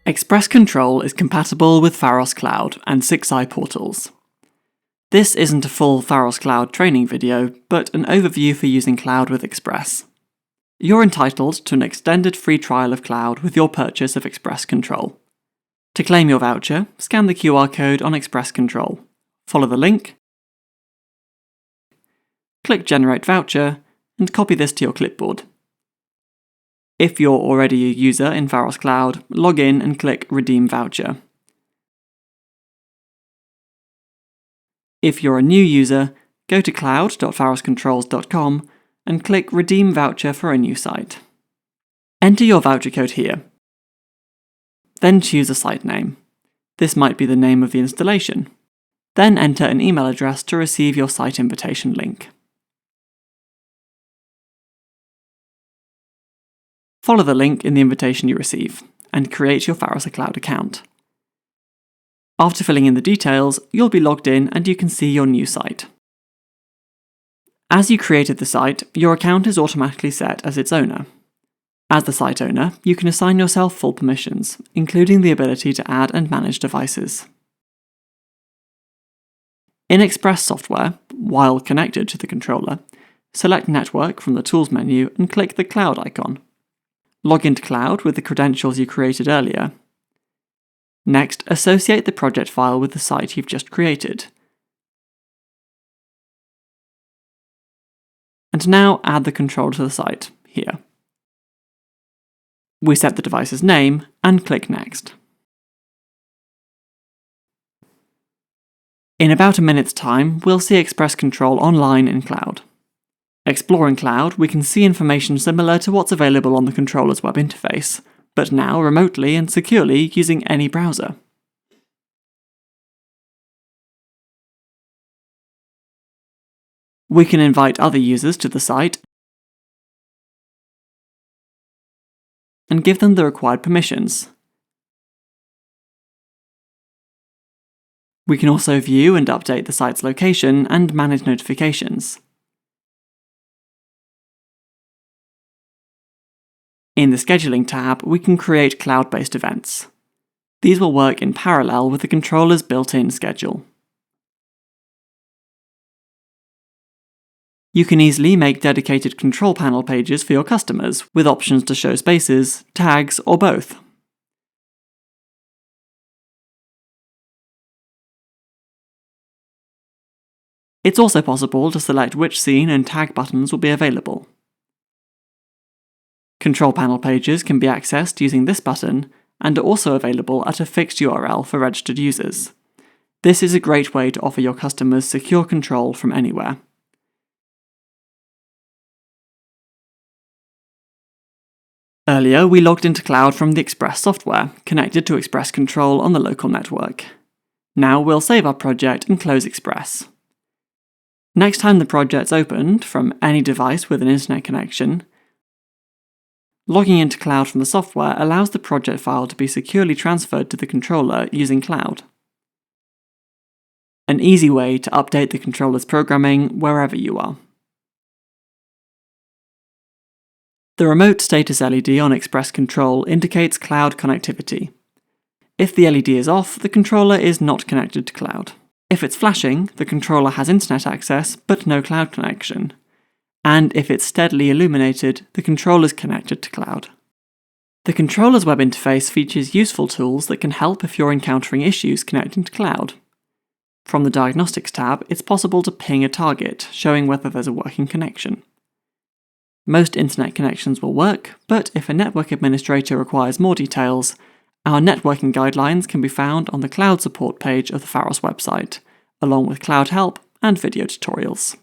Express Control is compatible with Pharos Cloud and 6i portals. This isn't a full Pharos Cloud training video, but an overview for using Cloud with Express. You're entitled to an extended free trial of Cloud with your purchase of Express Control. To claim your voucher, scan the QR code on Express Control, follow the link, click Generate Voucher, and copy this to your clipboard. If you're already a user in Pharos Cloud, log in and click Redeem Voucher. If you're a new user, go to cloud.pharoscontrols.com and click Redeem Voucher for a new site. Enter your voucher code here. Then choose a site name. This might be the name of the installation. Then enter an email address to receive your site invitation link. Follow the link in the invitation you receive, and create your Pharos Cloud account. After filling in the details, you'll be logged in and you can see your new site. As you created the site, your account is automatically set as its owner. As the site owner, you can assign yourself full permissions, including the ability to add and manage devices. In Express software, while connected to the controller, select Network from the Tools menu and click the Cloud icon. Log into Cloud with the credentials you created earlier. Next, associate the project file with the site you've just created. And now add the controller to the site, here. We set the device's name and click Next. In about a minute's time, we'll see Express Control online in Cloud. Exploring Cloud, we can see information similar to what's available on the controller's web interface, but now remotely and securely using any browser. We can invite other users to the site and give them the required permissions. We can also view and update the site's location and manage notifications. In the Scheduling tab, we can create cloud-based events. These will work in parallel with the controller's built-in schedule. You can easily make dedicated control panel pages for your customers, with options to show spaces, tags, or both. It's also possible to select which scene and tag buttons will be available. Control panel pages can be accessed using this button and are also available at a fixed URL for registered users. This is a great way to offer your customers secure control from anywhere. Earlier, we logged into Cloud from the Express software, connected to Express Control on the local network. Now we'll save our project and close Express. Next time the project's opened from any device with an internet connection, logging into Cloud from the software allows the project file to be securely transferred to the controller using Cloud. An easy way to update the controller's programming wherever you are. The remote status LED on Express Control indicates Cloud connectivity. If the LED is off, the controller is not connected to Cloud. If it's flashing, the controller has internet access but no Cloud connection. And if it's steadily illuminated, the controller's connected to Cloud. The controller's web interface features useful tools that can help if you're encountering issues connecting to Cloud. From the Diagnostics tab, it's possible to ping a target, showing whether there's a working connection. Most internet connections will work, but if a network administrator requires more details, our networking guidelines can be found on the Cloud support page of the Pharos website, along with Cloud help and video tutorials.